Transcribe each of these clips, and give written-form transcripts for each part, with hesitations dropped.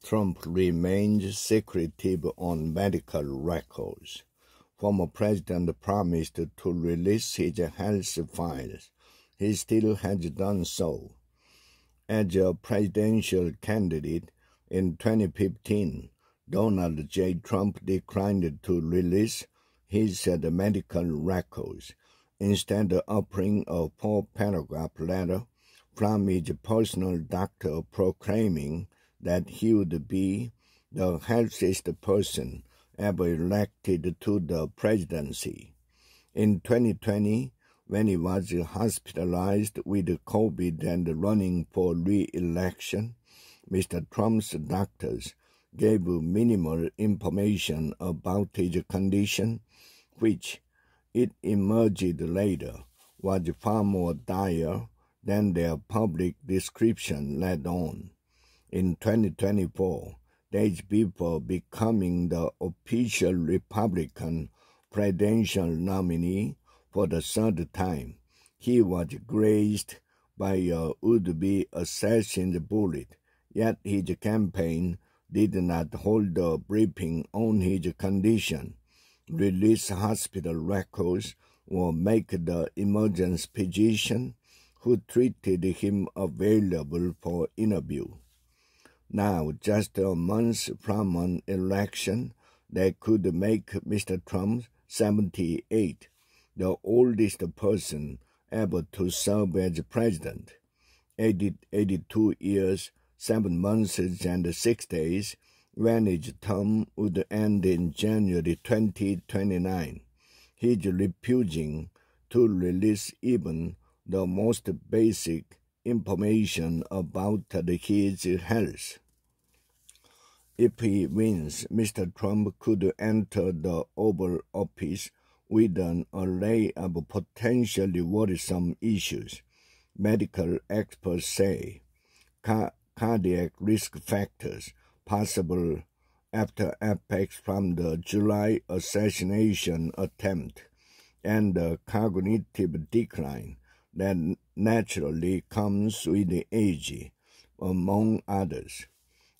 Trump remains secretive on medical records. Former president promised to release his health files. He still has done so. As a presidential candidate in 2015, Donald J. Trump declined to release his medical records, instead offering a 4-paragraph letter from his personal doctor proclaiming that he would be the healthiest person ever elected to the presidency. In 2020, when he was hospitalized with COVID and running for re-election, Mr. Trump's doctors gave minimal information about his condition, which, it emerged later, was far more dire than their public description led on. In 2024, days before becoming the official Republican presidential nominee for the third time, he was grazed by a would-be assassin's bullet, yet his campaign did not hold a briefing on his condition, release hospital records, or make the emergency physician who treated him available for interview. Now, just a month from an election that could make Mr. Trump 78, the oldest person ever to serve as president, 82 years, 7 months and 6 days, when his term would end in January 2029. He's refusing to release even the most basic information about his health. If he wins, Mr. Trump could enter the Oval Office with an array of potentially worrisome issues. Medical experts say cardiac risk factors, possible after effects from the July assassination attempt, and the cognitive decline that naturally comes with age, among others.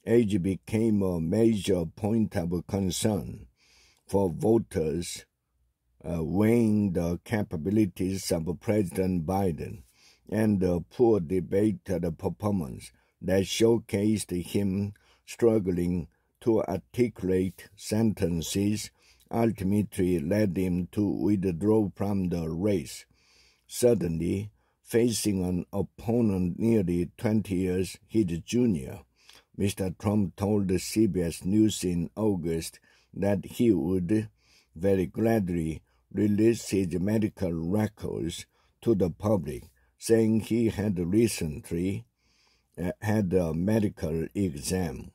Age became a major point of concern for voters, weighing the capabilities of President Biden and the poor debated performance that showcased him struggling to articulate sentences ultimately led him to withdraw from the race. Suddenly, facing an opponent nearly 20 years his junior, Mr. Trump told CBS News in August that he would very gladly release his medical records to the public, saying he had recently had a medical exam.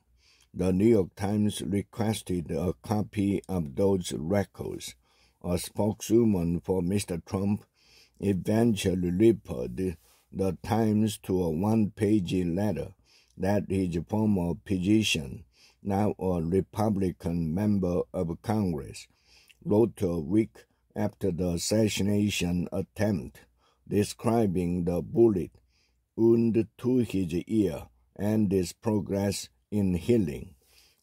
The New York Times requested a copy of those records. A spokeswoman for Mr. Trump eventually referred the Times to a one-page letter that his former physician, now a Republican member of Congress, wrote a week after the assassination attempt, describing the bullet wound to his ear and his progress in healing.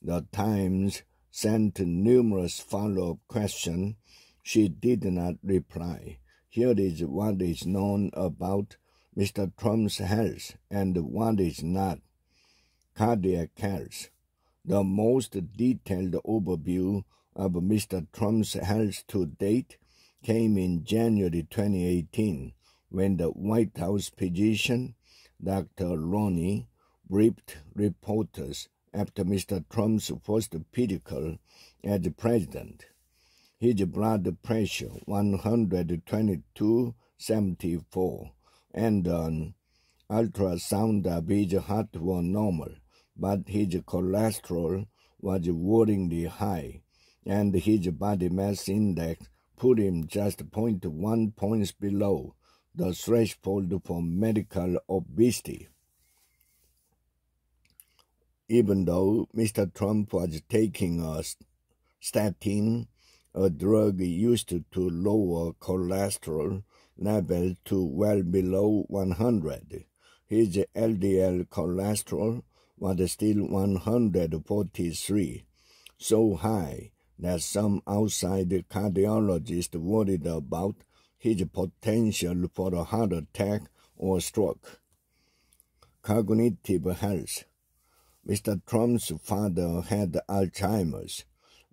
The Times sent numerous follow-up questions. She did not reply. Here is what is known about Mr. Trump's health and what is not. Cardiac health. The most detailed overview of Mr. Trump's health to date came in January 2018, when the White House physician, Dr. Ronnie, briefed reporters after Mr. Trump's first physical as president. His blood pressure, 122/74, and an ultrasound of his heart were normal, but his cholesterol was worryingly high, and his body mass index put him just 0.1 points below the threshold for medical obesity. Even though Mr. Trump was taking a statin, a drug used to lower cholesterol level to well below 100, his LDL cholesterol was still 143, so high that some outside cardiologists worried about his potential for a heart attack or stroke. Cognitive health. Mr. Trump's father had Alzheimer's.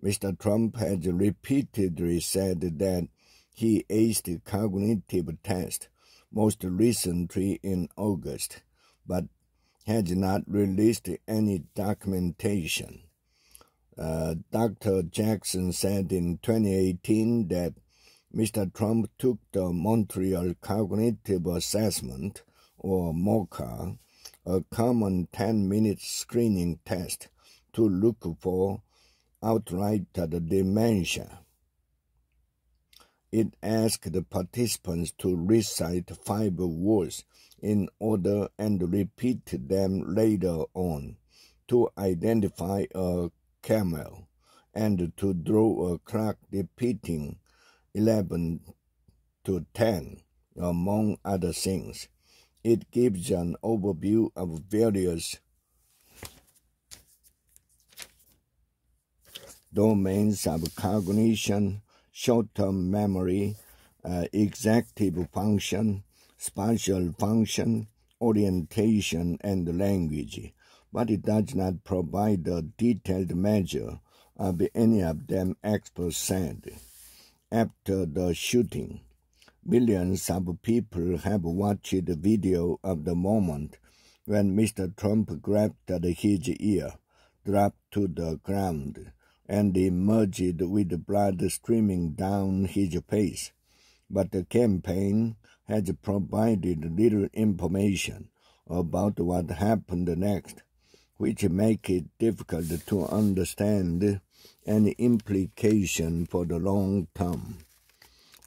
Mr. Trump has repeatedly said that he aced cognitive tests, most recently in August, but has not released any documentation. Dr. Jackson said in 2018 that Mr. Trump took the Montreal Cognitive Assessment, or MOCA, a common 10-minute screening test to look for outright dementia. It asked the participants to recite 5 words in order and repeat them later on, to identify a camel, and to draw a clock repeating 11 to 10, among other things. It gives an overview of various domains of cognition, short-term memory, executive function, spatial function, orientation, and language, but it does not provide a detailed measure of any of them, experts said. After the shooting, millions of people have watched the video of the moment when Mr. Trump grabbed his ear, dropped to the ground, and emerged with blood streaming down his face. But the campaign has provided little information about what happened next, which makes it difficult to understand any implication for the long term.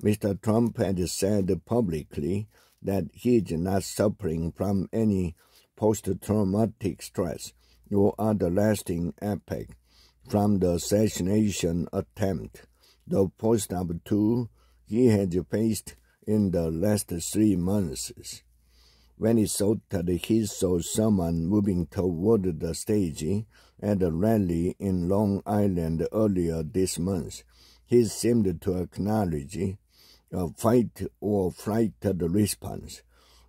Mr. Trump has said publicly that he is not suffering from any post-traumatic stress or other lasting effect from the assassination attempt, the first of 2 he has faced in the last 3 months. When he thought that he saw someone moving toward the stage at a rally in Long Island earlier this month, he seemed to acknowledge a fight or flight response,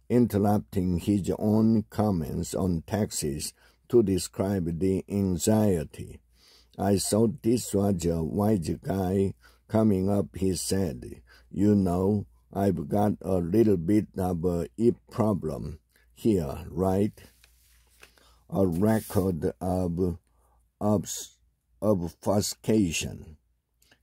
interrupting his own comments on taxes to describe the anxiety. I thought this was a wise guy coming up, he said. You know, I've got a little bit of a hip problem here, right? A record of obfuscation.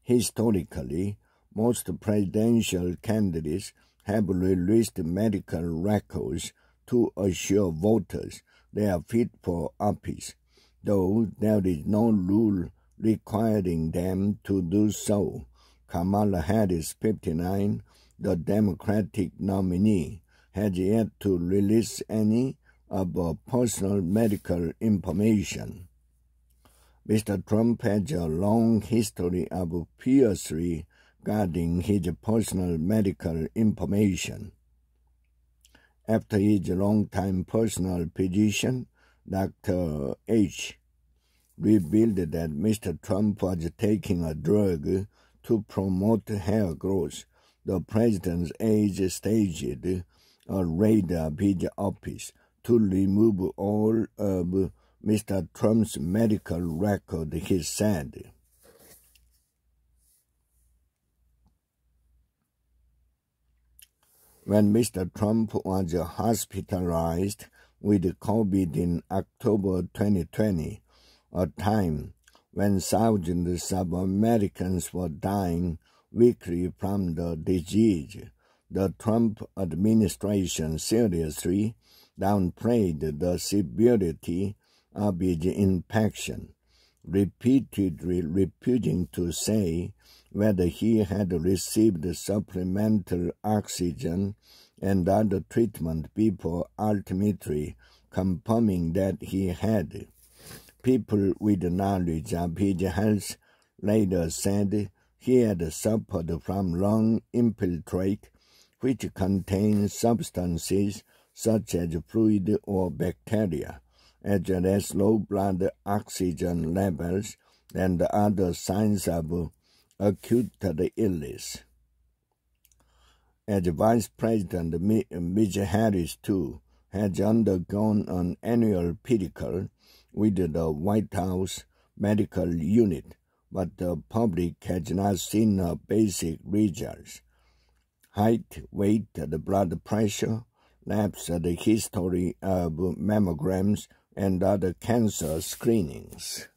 Historically, most presidential candidates have released medical records to assure voters they are fit for office, though there is no rule requiring them to do so. Kamala Harris, 59, the Democratic nominee, has yet to release any of her personal medical information. Mr. Trump has a long history of fiercely guarding his personal medical information. After his longtime personal physician, Dr. H, revealed that Mr. Trump was taking a drug to promote hair growth, the president's aide staged a raid of his office to remove all of Mr. Trump's medical record, he said. When Mr. Trump was hospitalized with COVID in October 2020, a time when thousands of Americans were dying weekly from the disease, the Trump administration seriously downplayed the severity of his infection, repeatedly refusing to say whether he had received supplemental oxygen and other treatment before ultimately confirming that he had. People with knowledge of his health later said he had suffered from lung infiltrate, which contains substances such as fluid or bacteria, as well as low blood oxygen levels and other signs of acute illness. As Vice President, Ms. Harris, too, has undergone an annual physical with the White House Medical Unit, but the public has not seen her basic results: height, weight, the blood pressure, labs, the history of mammograms, and other cancer screenings.